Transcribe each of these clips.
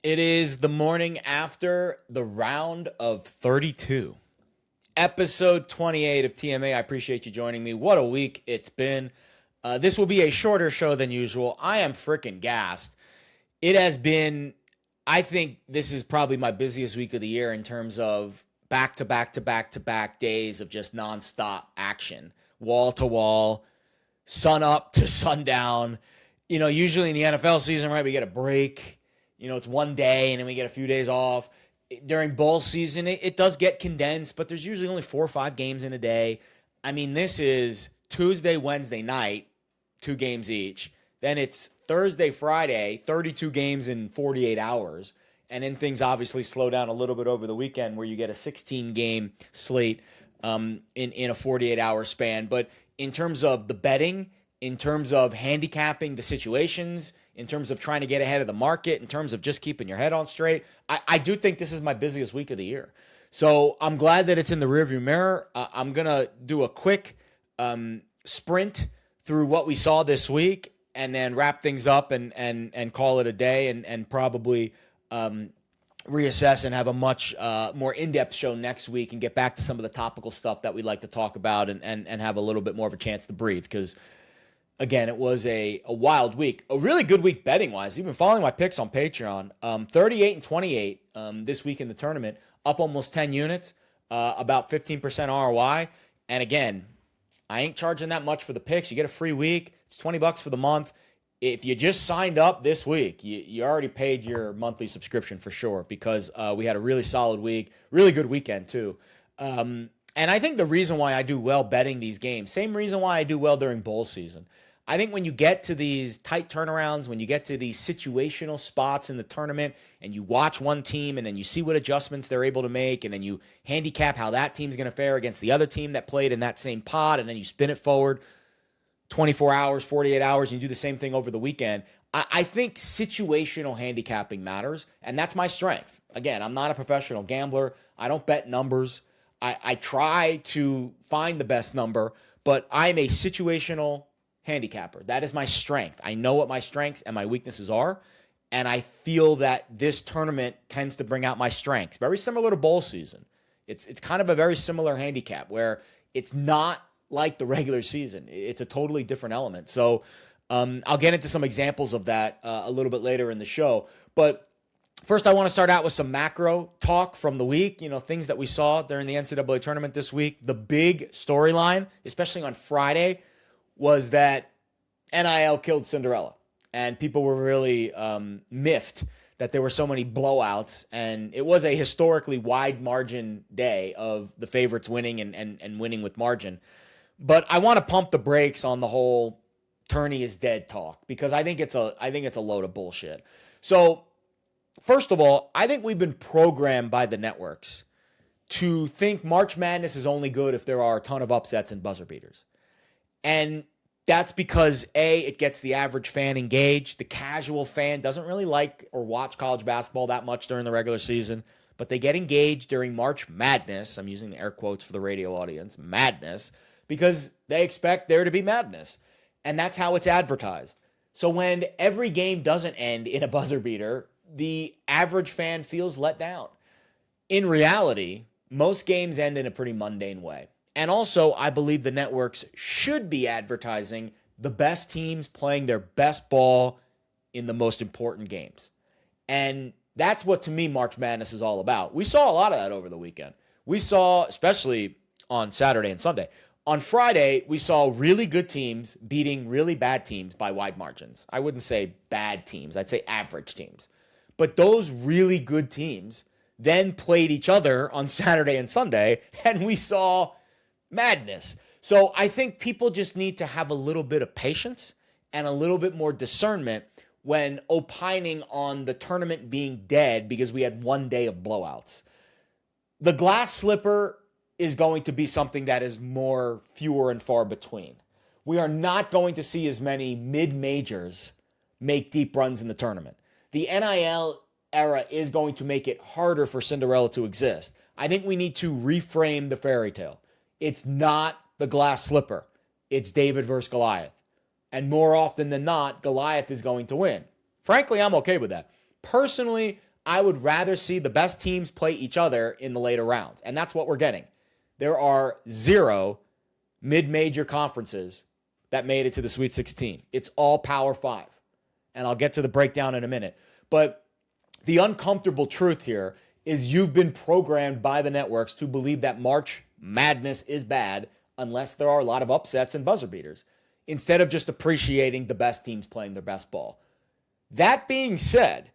It is the morning after the round of 32. Episode 28 of TMA. I appreciate you joining me. What a week it's been. This will be a shorter show than usual. I am freaking gassed. It has been, I think this is probably my busiest week of the year in terms of back to back to back to back days of just nonstop action, wall to wall, sun up to sundown. Usually in the NFL season, right, we get a break. It's one day and then we get a few days off. During bowl season, it does get condensed, but there's usually only 4 or 5 games in a day. I mean, this is Tuesday, Wednesday night, 2 games each. Then it's Thursday, Friday, 32 games in 48 hours. And then things obviously slow down a little bit over the weekend where you get a 16-game slate in a 48-hour span. But in terms of the betting, in terms of handicapping the situations, in terms of trying to get ahead of the market, in terms of just keeping your head on straight, I do think this is my busiest week of the year. So I'm glad that it's in the rearview mirror. I'm going to do a quick sprint through what we saw this week and then wrap things up and call it a day and probably reassess and have a much more in-depth show next week and get back to some of the topical stuff that we like to talk about and have a little bit more of a chance to breathe because again, it was a wild week. A really good week betting-wise. You've been following my picks on Patreon. 38 and 28 this week in the tournament. Up almost 10 units, about 15% ROI. And again, I ain't charging that much for the picks. You get a free week. It's $20 for the month. If you just signed up this week, you already paid your monthly subscription for sure because we had a really solid week. Really good weekend, too. And I think the reason why I do well betting these games, same reason why I do well during bowl season. I think when you get to these tight turnarounds, when you get to these situational spots in the tournament and you watch one team and then you see what adjustments they're able to make and then you handicap how that team's going to fare against the other team that played in that same pod and then you spin it forward 24 hours, 48 hours, and you do the same thing over the weekend. I think situational handicapping matters, and that's my strength. Again, I'm not a professional gambler. I don't bet numbers. I try to find the best number, but I'm a situational handicapper. That is my strength. I know what my strengths and my weaknesses are, and I feel that this tournament tends to bring out my strengths. Very similar to bowl season. It's kind of a very similar handicap where it's not like the regular season. It's a totally different element. So I'll get into some examples of that a little bit later in the show. But first, I want to start out with some macro talk from the week, things that we saw during the NCAA tournament this week. The big storyline, especially on Friday, was that NIL killed Cinderella. And people were really miffed that there were so many blowouts. And it was a historically wide margin day of the favorites winning and winning with margin. But I want to pump the brakes on the whole tourney is dead talk because I think it's a load of bullshit. So first of all, I think we've been programmed by the networks to think March Madness is only good if there are a ton of upsets and buzzer beaters. And that's because, A, it gets the average fan engaged. The casual fan doesn't really like or watch college basketball that much during the regular season, but they get engaged during March Madness. I'm using the air quotes for the radio audience, madness, because they expect there to be madness. And that's how it's advertised. So when every game doesn't end in a buzzer beater, the average fan feels let down. In reality, most games end in a pretty mundane way. And also, I believe the networks should be advertising the best teams playing their best ball in the most important games. And that's what, to me, March Madness is all about. We saw a lot of that over the weekend. We saw, especially on Saturday and Sunday. On Friday, we saw really good teams beating really bad teams by wide margins. I wouldn't say bad teams. I'd say average teams. But those really good teams then played each other on Saturday and Sunday, and we saw madness. So I think people just need to have a little bit of patience and a little bit more discernment when opining on the tournament being dead because we had one day of blowouts. The glass slipper is going to be something that is more fewer and far between. We are not going to see as many mid-majors make deep runs in the tournament. The NIL era is going to make it harder for Cinderella to exist. I think we need to reframe the fairy tale. It's not the glass slipper. It's David versus Goliath. And more often than not, Goliath is going to win. Frankly, I'm okay with that. Personally, I would rather see the best teams play each other in the later rounds. And that's what we're getting. There are 0 mid-major conferences that made it to the Sweet 16. It's all Power 5. And I'll get to the breakdown in a minute. But the uncomfortable truth here is you've been programmed by the networks to believe that March Madness is bad unless there are a lot of upsets and buzzer beaters, instead of just appreciating the best teams playing their best ball. That being said,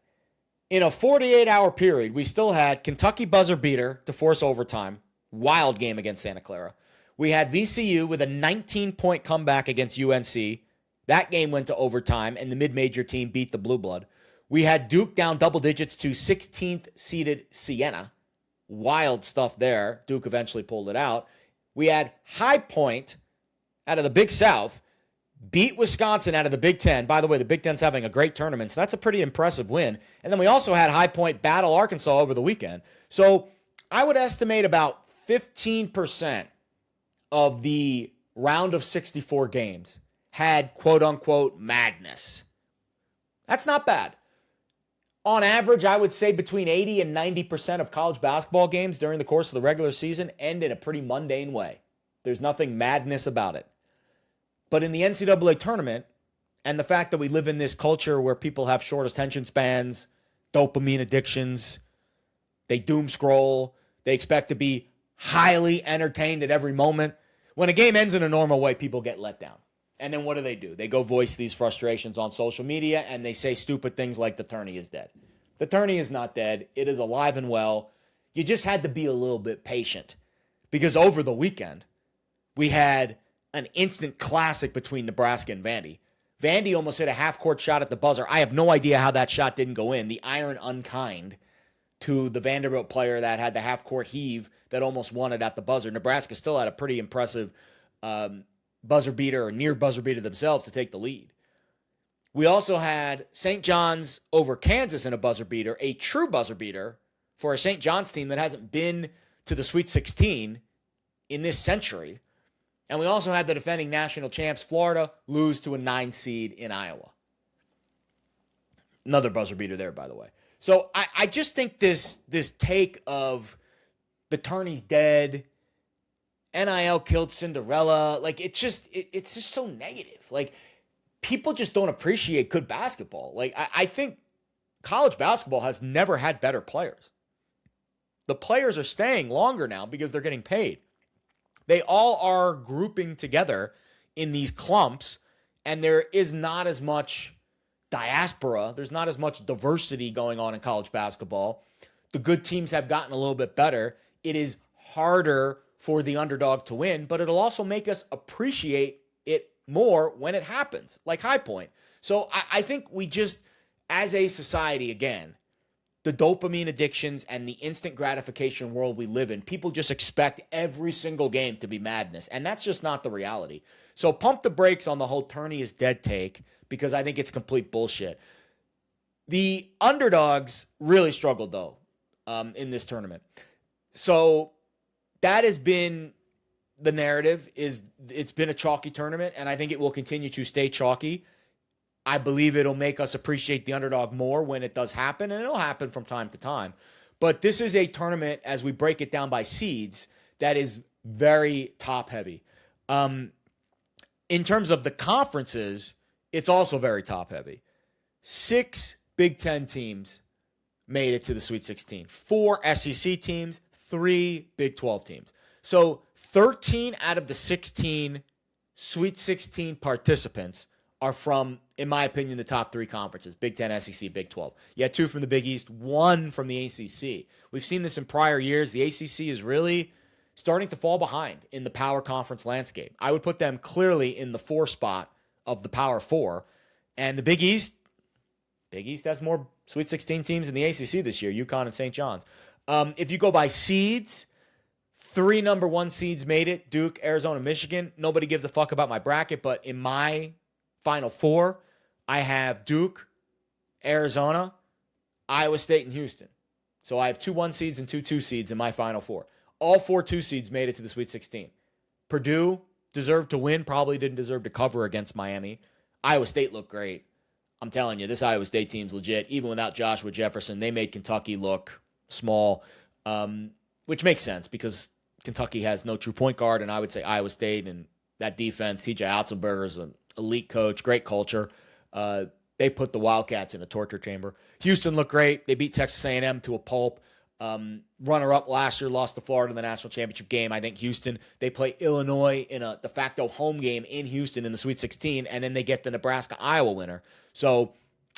in a 48-hour period, we still had Kentucky buzzer beater to force overtime. Wild game against Santa Clara. We had VCU with a 19-point comeback against UNC. That game went to overtime, and the mid-major team beat the Blue Blood. We had Duke down double digits to 16th seeded Siena. Wild stuff there. Duke eventually pulled it out. We had High Point out of the Big South beat Wisconsin out of the Big Ten. By the way, the Big Ten's having a great tournament, so that's a pretty impressive win. And then we also had High Point battle Arkansas over the weekend. So I would estimate about 15% of the round of 64 games had quote-unquote madness. That's not bad. On average, I would say between 80 and 90% of college basketball games during the course of the regular season end in a pretty mundane way. There's nothing madness about it. But in the NCAA tournament, and the fact that we live in this culture where people have short attention spans, dopamine addictions, they doom scroll, they expect to be highly entertained at every moment. When a game ends in a normal way, people get let down. And then what do? They go voice these frustrations on social media, and they say stupid things like the tourney is dead. The tourney is not dead. It is alive and well. You just had to be a little bit patient. Because over the weekend, we had an instant classic between Nebraska and Vandy. Vandy almost hit a half-court shot at the buzzer. I have no idea how that shot didn't go in. The iron unkind to the Vanderbilt player that had the half-court heave that almost won it at the buzzer. Nebraska still had a pretty impressive buzzer beater or near buzzer beater themselves to take the lead. We also had St. John's over Kansas in a buzzer beater, a true buzzer beater for a St. John's team that hasn't been to the Sweet 16 in this century. And we also had the defending national champs, Florida, lose to a 9 seed in Iowa. Another buzzer beater there, by the way. So I just think this take of the tourney's dead, NIL killed Cinderella, like it's just so negative. Like people just don't appreciate good basketball. Like I think college basketball has never had better players. The players are staying longer now because they're getting paid. They all are grouping together in these clumps, and there is not as much diaspora. There's not as much diversity going on in college basketball. The good teams have gotten a little bit better. It is harder for the underdog to win, but it'll also make us appreciate it more when it happens, like High Point. So I think we just, as a society, again, the dopamine addictions and the instant gratification world we live in, people just expect every single game to be madness, and that's just not the reality. So pump the brakes on the whole tourney is dead take, because I think it's complete bullshit. The underdogs really struggled, though, in this tournament. So that has been the narrative, is it's been a chalky tournament, and I think it will continue to stay chalky. I believe it'll make us appreciate the underdog more when it does happen, and it'll happen from time to time. But this is a tournament, as we break it down by seeds, that is very top-heavy. In terms of the conferences, it's also very top-heavy. 6 Big Ten teams made it to the Sweet 16. 4 SEC teams, 3 Big 12 teams. So 13 out of the 16 Sweet 16 participants are from, in my opinion, the top 3 conferences, Big 10, SEC, Big 12. You had 2 from the Big East, 1 from the ACC. We've seen this in prior years. The ACC is really starting to fall behind in the power conference landscape. I would put them clearly in the 4 spot of the Power 4. And the Big East has more Sweet 16 teams in the ACC this year, UConn and St. John's. If you go by seeds, 3 number 1 seeds made it, Duke, Arizona, Michigan. Nobody gives a fuck about my bracket, but in my Final 4, I have Duke, Arizona, Iowa State, and Houston. So I have 2 1 seeds and 2 2 seeds in my Final 4. All 4 2 seeds made it to the Sweet 16. Purdue deserved to win, probably didn't deserve to cover against Miami. Iowa State looked great. I'm telling you, this Iowa State team's legit. Even without Joshua Jefferson, they made Kentucky look small, which makes sense because Kentucky has no true point guard, and I would say Iowa State and that defense, TJ Otzelberger is an elite coach, great culture. They put the Wildcats in a torture chamber. Houston looked great. They beat Texas A&M to a pulp. Runner-up last year, lost to Florida in the national championship game. I think Houston, they play Illinois in a de facto home game in Houston in the Sweet 16, and then they get the Nebraska-Iowa winner. So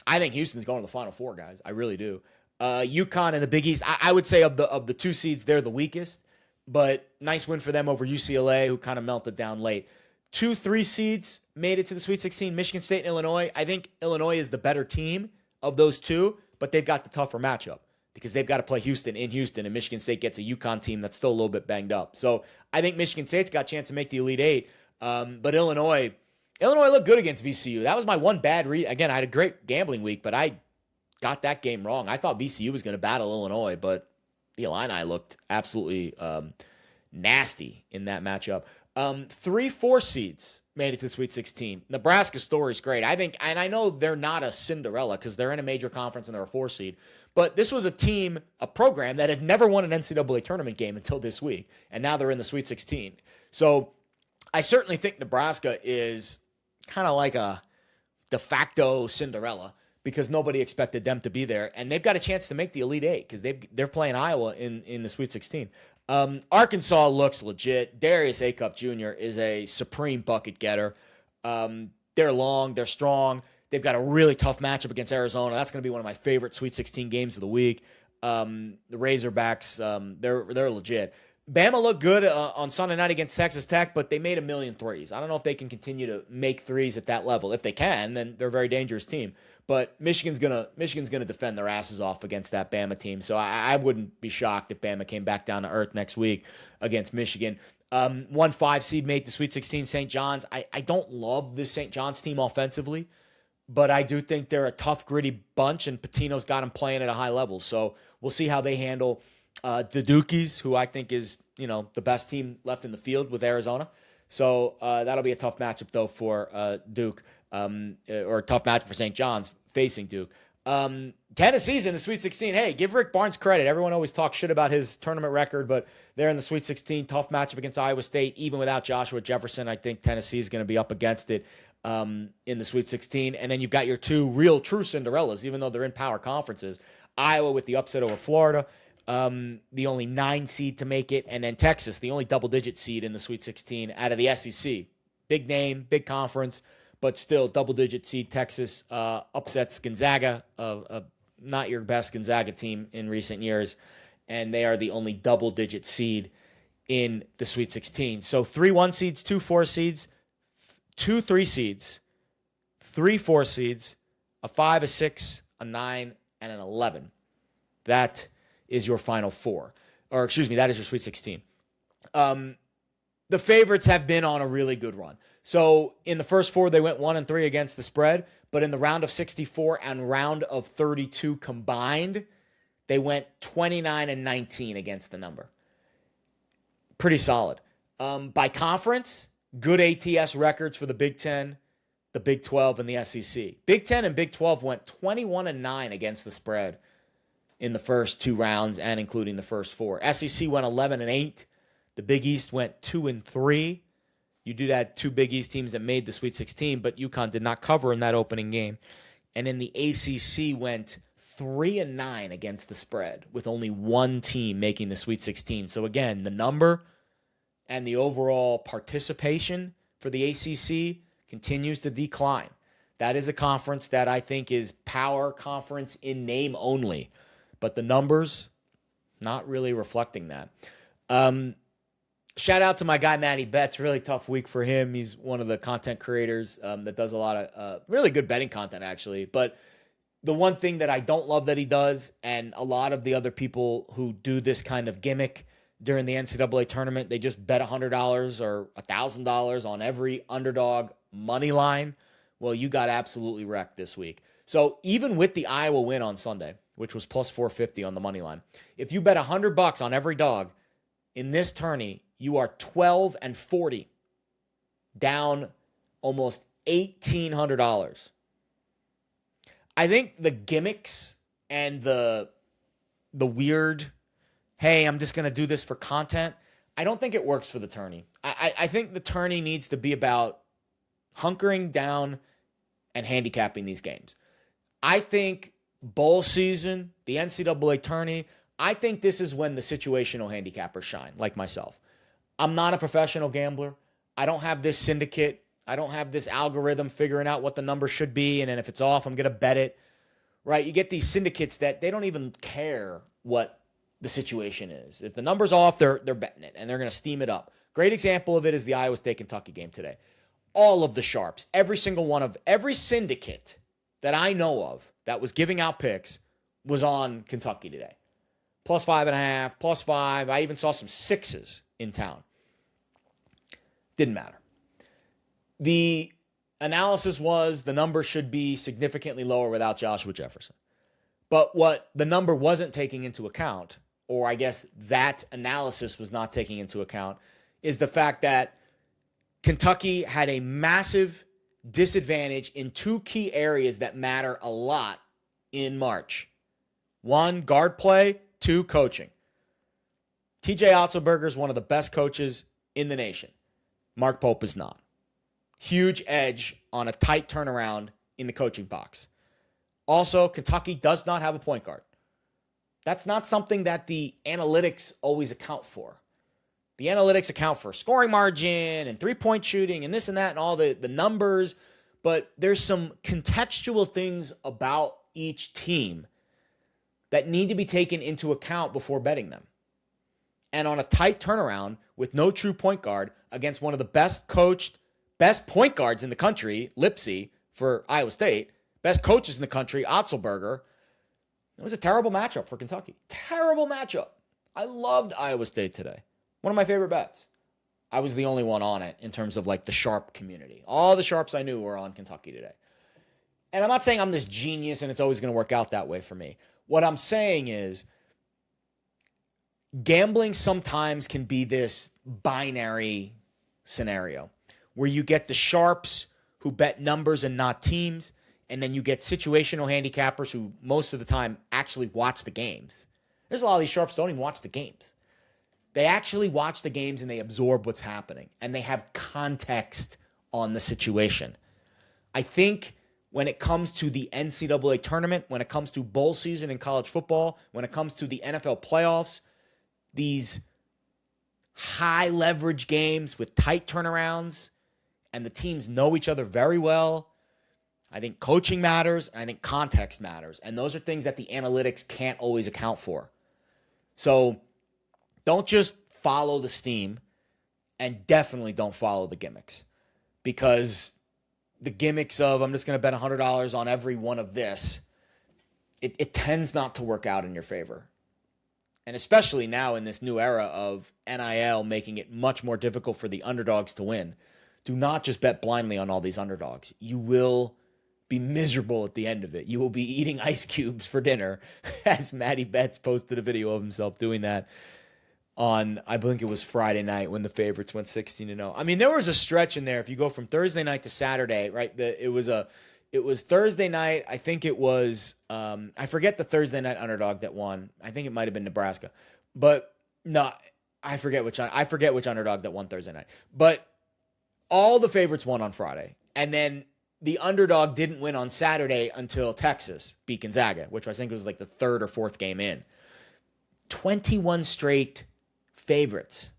I think Houston's going to the Final Four, guys. I really do. UConn and the Big East, I would say of the two seeds, they're the weakest, but nice win for them over UCLA, who kind of melted down late. 2-3 seeds made it to the Sweet 16, Michigan State and Illinois. I think Illinois is the better team of those two, but they've got the tougher matchup because they've got to play Houston in Houston, and Michigan State gets a UConn team that's still a little bit banged up. So I think Michigan State's got a chance to make the Elite Eight, but Illinois looked good against VCU. That was my one bad again, I had a great gambling week, but I got that game wrong. I thought VCU was going to battle Illinois, but the Illini looked absolutely nasty in that matchup. 3-4 seeds made it to the Sweet 16. Nebraska's story is great. I think, and I know they're not a Cinderella because they're in a major conference and they're a 4 seed, but this was a team, a program that had never won an NCAA tournament game until this week, and now they're in the Sweet 16. So I certainly think Nebraska is kind of like a de facto Cinderella because nobody expected them to be there, and they've got a chance to make the Elite Eight because they're playing Iowa in the Sweet 16. Arkansas looks legit. Darius Acuff Jr. is a supreme bucket getter. They're long, they're strong. They've got a really tough matchup against Arizona. That's going to be one of my favorite Sweet 16 games of the week. The Razorbacks, they're legit. Bama looked good on Sunday night against Texas Tech, but they made a million threes. I don't know if they can continue to make threes at that level. If they can, then they're a very dangerous team. But Michigan's gonna defend their asses off against that Bama team. So I wouldn't be shocked if Bama came back down to earth next week against Michigan. 1-5 seed made the Sweet 16, St. John's. I don't love this St. John's team offensively, but I do think they're a tough, gritty bunch, and Pitino's got them playing at a high level. So we'll see how they handle the Dukies, who I think is the best team left in the field with Arizona. So that'll be a tough matchup though for Duke. Or a tough matchup for St. John's facing Duke. Tennessee's in the Sweet 16. Hey, give Rick Barnes credit. Everyone always talks shit about his tournament record, but they're in the Sweet 16. Tough matchup against Iowa State. Even without Joshua Jefferson, I think Tennessee's going to be up against it in the Sweet 16. And then you've got your two real true Cinderellas, even though they're in power conferences. Iowa with the upset over Florida, the only 9 seed to make it, and then Texas, the only double-digit seed in the Sweet 16 out of the SEC. Big name, big conference, but still double-digit seed. Texas upsets Gonzaga, not your best Gonzaga team in recent years, and they are the only double-digit seed in the Sweet 16. So 3-1 seeds, 2-4 seeds, 2-3 seeds, 3-4 seeds, a 5, a 6, a 9, and an 11. That is your Final Four. Or, excuse me, that is your Sweet 16. The favorites have been on a really good run. So in the first 4, they went 1-3 against the spread, but in the round of 64 and round of 32 combined, they went 29-19 against the number. Pretty solid. By conference, good ATS records for the Big Ten, the Big 12, and the SEC. Big Ten and Big 12 went 21-9 against the spread in the first 2 rounds and including the first 4. SEC went 11-8. The Big East went 2-3. You did have 2 Big East teams that made the Sweet 16, but UConn did not cover in that opening game. And then the ACC went 3-9 against the spread, with only 1 team making the Sweet 16. So again, the number and the overall participation for the ACC continues to decline. That is a conference that I think is power conference in name only, but the numbers not really reflecting that. Shout out to my guy, Matty Betts. Really tough week for him. He's one of the content creators that does a lot of really good betting content, actually. But the one thing that I don't love that he does, and a lot of the other people who do this kind of gimmick during the NCAA tournament, they just bet $100 or $1,000 on every underdog money line. Well, you got absolutely wrecked this week. So even with the Iowa win on Sunday, which was plus 450 on the money line, if you bet $100 on every dog in this tourney, you are 12-40, down almost $1,800. I think the gimmicks and the weird, hey, I'm just going to do this for content, I don't think it works for the tourney. I think the tourney needs to be about hunkering down and handicapping these games. I think bowl season, the NCAA tourney, I think this is when the situational handicappers shine, like myself. I'm not a professional gambler. I don't have this syndicate. I don't have this algorithm figuring out what the number should be, and then if it's off, I'm going to bet it. Right? You get these syndicates that they don't even care what the situation is. If the number's off, they're betting it, and they're going to steam it up. Great example of it is the Iowa State-Kentucky game today. All of the sharps, every single one of every syndicate that I know of that was giving out picks was on Kentucky today. Plus 5.5, plus 5. I even saw some 6s in town. Didn't matter. The analysis was the number should be significantly lower without Joshua Jefferson. But what the number wasn't taking into account, or I guess that analysis was not taking into account, is the fact that Kentucky had a massive disadvantage in two key areas that matter a lot in March. One, guard play. Two, coaching. TJ Otzelberger is one of the best coaches in the nation. Mark Pope is not. Huge edge on a tight turnaround in the coaching box. Also, Kentucky does not have a point guard. That's not something that the analytics always account for. The analytics account for scoring margin and three-point shooting and this and that and all the numbers, but there's some contextual things about each team that need to be taken into account before betting them. And on a tight turnaround with no true point guard against one of the best coached, best point guards in the country, Lipsy for Iowa State, best coaches in the country, Otzelberger, it was a terrible matchup for Kentucky. Terrible matchup. I loved Iowa State today. One of my favorite bets. I was the only one on it in terms of like the sharp community. All the sharps I knew were on Kentucky today. And I'm not saying I'm this genius and it's always going to work out that way for me. What I'm saying is gambling sometimes can be this binary scenario where you get the sharps who bet numbers and not teams, and then you get situational handicappers who most of the time actually watch the games. There's a lot of these sharps don't even watch the games. They actually watch the games and they absorb what's happening, and they have context on the situation. I think when it comes to the NCAA tournament, when it comes to bowl season in college football, when it comes to the NFL playoffs, these high leverage games with tight turnarounds, and the teams know each other very well, I think coaching matters, and I think context matters. And those are things that the analytics can't always account for. So don't just follow the steam, and definitely don't follow the gimmicks. Because the gimmicks of I'm just going to bet $100 on every one of this, it tends not to work out in your favor. And especially now in this new era of NIL making it much more difficult for the underdogs to win. Do not just bet blindly on all these underdogs. You will be miserable at the end of it. You will be eating ice cubes for dinner, as Matty Betts posted a video of himself doing that on, I think it was Friday night when the favorites went 16-0. I mean, there was a stretch in there. If you go from Thursday night to Saturday, right? It was Thursday night. I think it was, I forget the Thursday night underdog that won. I think it might have been Nebraska, but no, I forget which underdog that won Thursday night. But all the favorites won on Friday, and then the underdog didn't win on Saturday until Texas beat Gonzaga, which I think was like the third or fourth game in. 21 straight favorites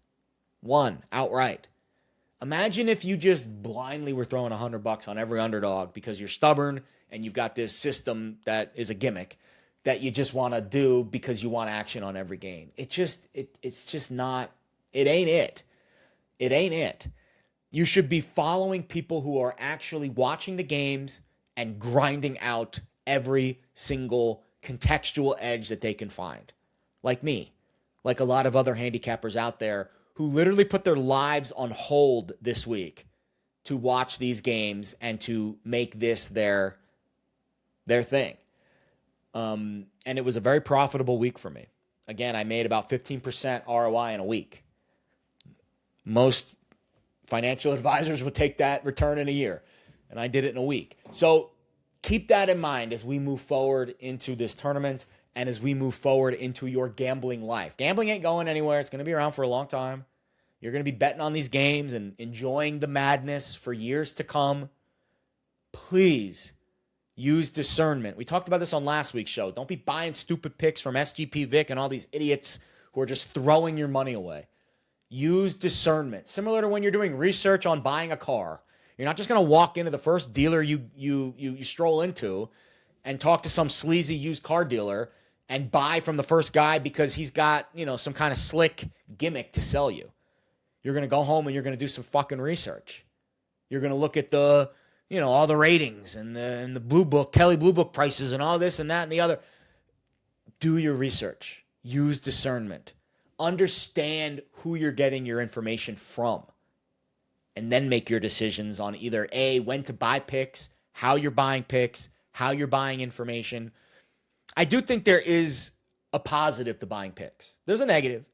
won outright. Imagine if you just blindly were throwing $100 on every underdog because you're stubborn and you've got this system that is a gimmick that you just want to do because you want action on every game. It's just not, it ain't it. It ain't it. You should be following people who are actually watching the games and grinding out every single contextual edge that they can find. Like me, like a lot of other handicappers out there who literally put their lives on hold this week to watch these games and to make this their thing. And it was a very profitable week for me. Again, I made about 15% ROI in a week. Most financial advisors would take that return in a year, and I did it in a week. So keep that in mind as we move forward into this tournament and as we move forward into your gambling life. Gambling ain't going anywhere. It's going to be around for a long time. You're going to be betting on these games and enjoying the madness for years to come. Please use discernment. We talked about this on last week's show. Don't be buying stupid picks from SGP Vic and all these idiots who are just throwing your money away. Use discernment. Similar to when you're doing research on buying a car. You're not just going to walk into the first dealer you stroll into and talk to some sleazy used car dealer and buy from the first guy because he's got, some kind of slick gimmick to sell you. You're going to go home and you're going to do some fucking research. You're going to look at the, all the ratings and the Blue Book, Kelly Blue Book prices and all this and that and the other. Do your research. Use discernment. Understand who you're getting your information from. And then make your decisions on either A, when to buy picks, how you're buying picks, how you're buying information. I do think there is a positive to buying picks. There's a negative.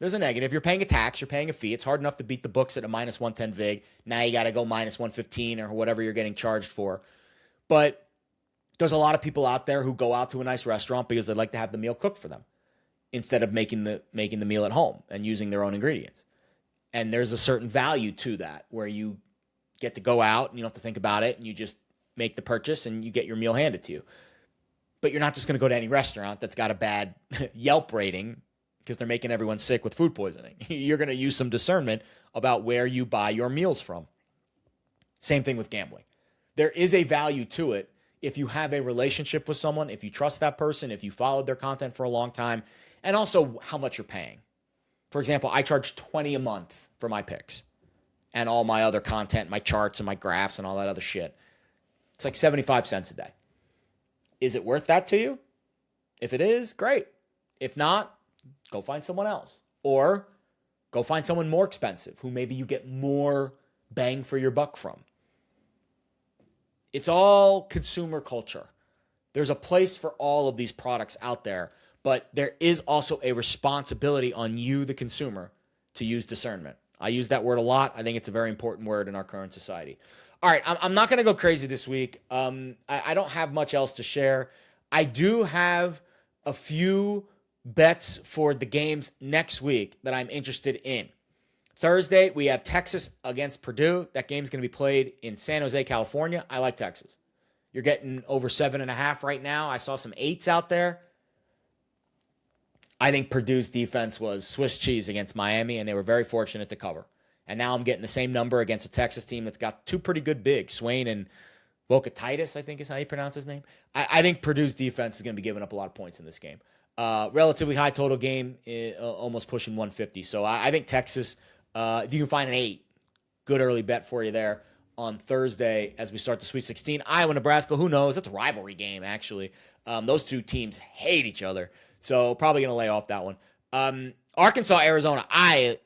You're paying a tax. You're paying a fee. It's hard enough to beat the books at a minus 110 VIG. Now you got to go minus 115 or whatever you're getting charged for. But there's a lot of people out there who go out to a nice restaurant because they'd like to have the meal cooked for them instead of making the meal at home and using their own ingredients. And there's a certain value to that where you get to go out and you don't have to think about it and you just make the purchase and you get your meal handed to you. But you're not just going to go to any restaurant that's got a bad Yelp rating because they're making everyone sick with food poisoning. You're going to use some discernment about where you buy your meals from. Same thing with gambling. There is a value to it if you have a relationship with someone, if you trust that person, if you followed their content for a long time, and also how much you're paying. For example, I charge $20 a month for my picks and all my other content, my charts and my graphs and all that other shit. It's like 75 cents a day. Is it worth that to you? If it is, great. If not, go find someone else. Or go find someone more expensive who maybe you get more bang for your buck from. It's all consumer culture. There's a place for all of these products out there. But there is also a responsibility on you, the consumer, to use discernment. I use that word a lot. I think it's a very important word in our current society. All right, I'm not going to go crazy this week. I don't have much else to share. I do have a few bets for the games next week that I'm interested in. Thursday, we have Texas against Purdue. That game's going to be played in San Jose, California. I like Texas. You're getting over 7.5 right now. I saw some 8s out there. I think Purdue's defense was Swiss cheese against Miami, and they were very fortunate to cover. And now I'm getting the same number against a Texas team that's got two pretty good bigs, Swain and Volkatitis, I think is how you pronounce his name. I think Purdue's defense is going to be giving up a lot of points in this game. Relatively high total game, almost pushing 150. So I think Texas, if you can find an 8, good early bet for you there on Thursday as we start the Sweet 16. Iowa, Nebraska, who knows? That's a rivalry game, actually. Those two teams hate each other. So probably going to lay off that one. Arkansas, Arizona. I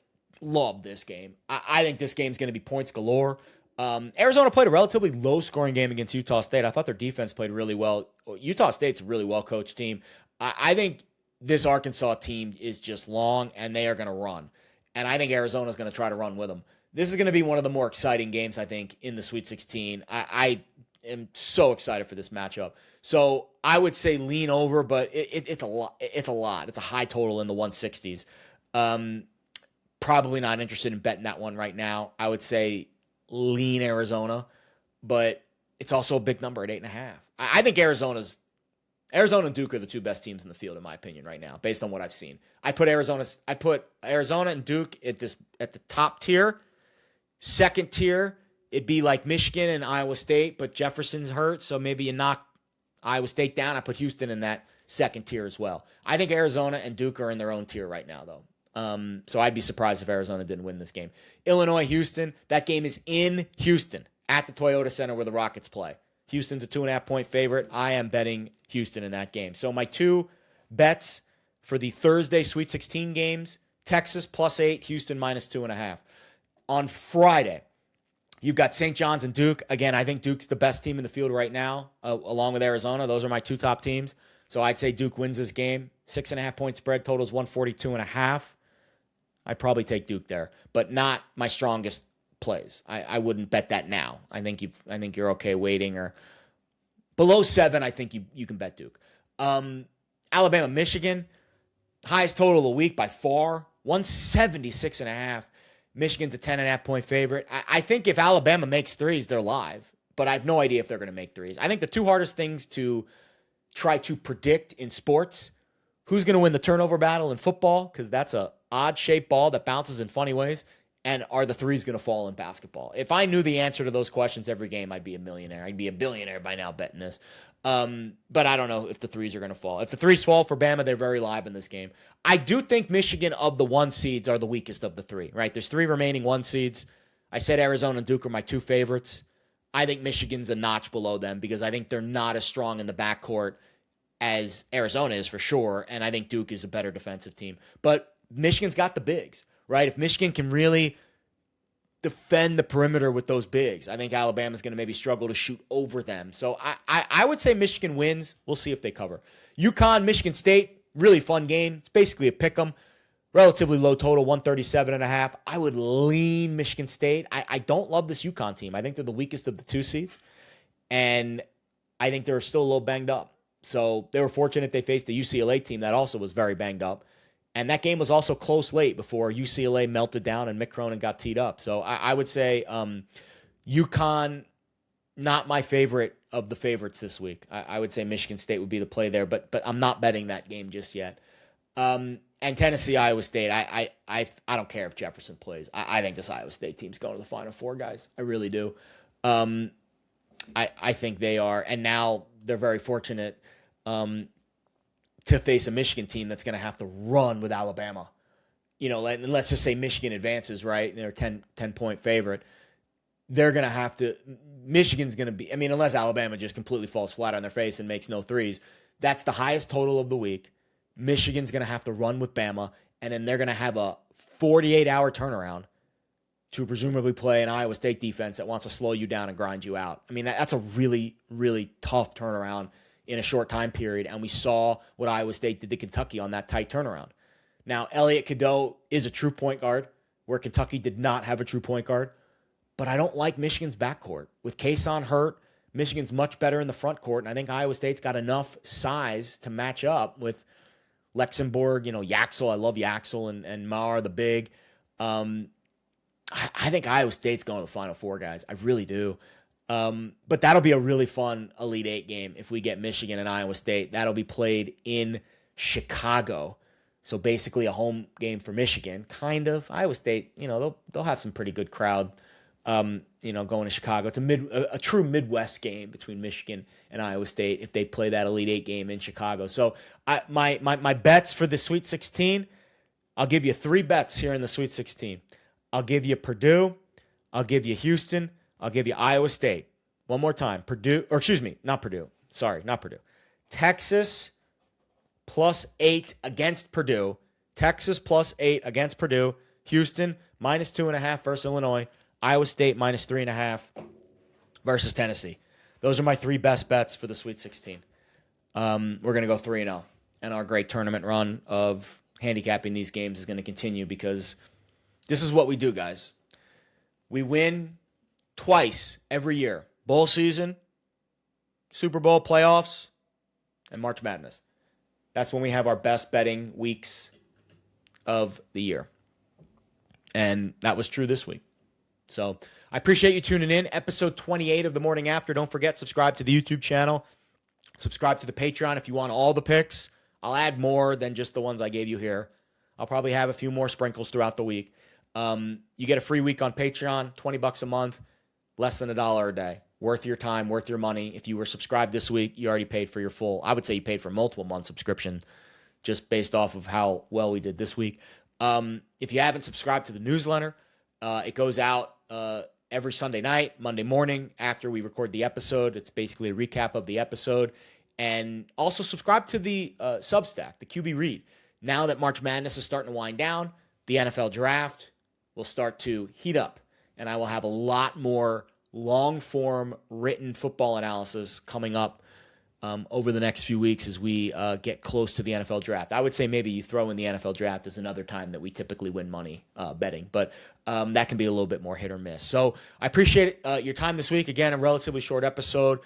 love this game. I think this game's going to be points galore. Arizona played a relatively low-scoring game against Utah State. I thought their defense played really well. Utah State's a really well-coached team. I think this Arkansas team is just long, and they are going to run. And I think Arizona's going to try to run with them. This is going to be one of the more exciting games, I think, in the Sweet 16. I am so excited for this matchup. So I would say lean over, but it's a lot. It's a lot. It's a high total in the 160s. Probably not interested in betting that one right now. I would say lean Arizona, but it's also a big number at 8.5. I think Arizona and Duke are the two best teams in the field, in my opinion, right now, based on what I've seen. I put Arizona and Duke at the top tier. Second tier, it'd be like Michigan and Iowa State, but Jefferson's hurt, so maybe you knock Iowa State down. I put Houston in that second tier as well. I think Arizona and Duke are in their own tier right now, though. So I'd be surprised if Arizona didn't win this game. Illinois, Houston. That game is in Houston at the Toyota Center where the Rockets play. Houston's a 2.5-point favorite. I am betting Houston in that game. So my two bets for the Thursday Sweet 16 games, Texas +8, Houston -2.5. On Friday, you've got St. John's and Duke. Again, I think Duke's the best team in the field right now, along with Arizona. Those are my two top teams. So I'd say Duke wins this game. 6.5-point spread, totals 142.5. I'd probably take Duke there, but not my strongest plays. I wouldn't bet that now. I think you're okay waiting or Below 7, I think you can bet Duke. Alabama, Michigan, highest total of the week by far, 176.5. Michigan's a 10.5 point favorite. I think if Alabama makes threes, they're live, but I have no idea if they're going to make threes. I think the two hardest things to try to predict in sports, who's going to win the turnover battle in football, because that's a odd-shaped ball that bounces in funny ways, and are the threes going to fall in basketball? If I knew the answer to those questions every game, I'd be a millionaire. I'd be a billionaire by now betting this. But I don't know if the threes are going to fall. If the threes fall for Bama, they're very live in this game. I do think Michigan of the 1 seeds are the weakest of the 3, right? There's 3 remaining 1 seeds. I said Arizona and Duke are my 2 favorites. I think Michigan's a notch below them because I think they're not as strong in the backcourt as Arizona is for sure, and I think Duke is a better defensive team. But Michigan's got the bigs, right? If Michigan can really defend the perimeter with those bigs, I think Alabama's going to maybe struggle to shoot over them. So I would say Michigan wins. We'll see if they cover. UConn, Michigan State, really fun game. It's basically a pick 'em. Relatively low total, 137.5. I would lean Michigan State. I don't love this UConn team. I think they're the weakest of the 2 seeds, and I think they're still a little banged up. So they were fortunate they faced the UCLA team that also was very banged up. And that game was also close late before UCLA melted down and Mick Cronin got teed up. So I would say UConn, not my favorite of the favorites this week. I would say Michigan State would be the play there, but I'm not betting that game just yet. And Tennessee, Iowa State, I don't care if Jefferson plays. I think this Iowa State team's going to the Final Four, guys. I really do. I think they are. And now they're very fortunate to face a Michigan team that's going to have to run with Alabama. You know, let's just say Michigan advances, right? And they're a 10-point favorite. They're going to have to – Michigan's going to be – I mean, unless Alabama just completely falls flat on their face and makes no threes, that's the highest total of the week. Michigan's going to have to run with Bama, and then they're going to have a 48-hour turnaround to presumably play an Iowa State defense that wants to slow you down and grind you out. I mean, that's a really, really tough turnaround in a short time period, and we saw what Iowa State did to Kentucky on that tight turnaround. Now, Elliot Cadeau is a true point guard, where Kentucky did not have a true point guard, but I don't like Michigan's backcourt. With Kason hurt, Michigan's much better in the front court, and I think Iowa State's got enough size to match up with Luxembourg, Yaxel. I love Yaxel and Maher, the big. I think Iowa State's going to the Final Four, guys. I really do. But that'll be a really fun Elite Eight game if we get Michigan and Iowa State. That'll be played in Chicago. So basically a home game for Michigan, kind of. Iowa State, they'll have some pretty good crowd, going to Chicago. It's a true Midwest game between Michigan and Iowa State if they play that Elite Eight game in Chicago. So my bets for the Sweet 16, I'll give you 3 bets here in the Sweet 16. I'll give you Purdue. I'll give you Houston. I'll give you Iowa State. One more time. Not Purdue. Sorry, not Purdue. Texas +8 against Purdue. Texas +8 against Purdue. Houston -2.5 versus Illinois. Iowa State -3.5 versus Tennessee. Those are my 3 best bets for the Sweet 16. We're going to go 3-0. And our great tournament run of handicapping these games is going to continue because this is what we do, guys. We win twice every year. Bowl season, Super Bowl playoffs, and March Madness. That's when we have our best betting weeks of the year. And that was true this week. So I appreciate you tuning in. Episode 28 of The Morning After. Don't forget, subscribe to the YouTube channel. Subscribe to the Patreon if you want all the picks. I'll add more than just the ones I gave you here. I'll probably have a few more sprinkles throughout the week. You get a free week on Patreon, $20 a month, less than $1 a day. Worth your time, worth your money. If you were subscribed this week, you already paid for your full. I would say you paid for multiple month subscription just based off of how well we did this week. If you haven't subscribed to the newsletter, it goes out every Sunday night, Monday morning after we record the episode. It's basically a recap of the episode. And also subscribe to the Substack, the QB Read. Now that March Madness is starting to wind down, the NFL Draft will start to heat up. And I will have a lot more long-form written football analysis coming up over the next few weeks as we get close to the NFL Draft. I would say maybe you throw in the NFL Draft as another time that we typically win money betting. But that can be a little bit more hit or miss. So I appreciate your time this week. Again, a relatively short episode.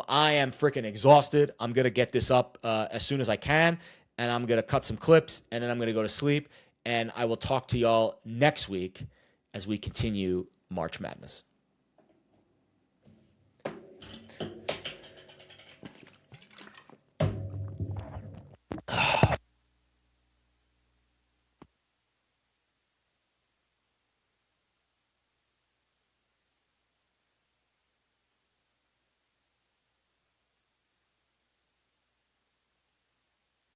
I am freaking exhausted. I'm going to get this up as soon as I can, and I'm going to cut some clips, and then I'm going to go to sleep, and I will talk to y'all next week as we continue March Madness.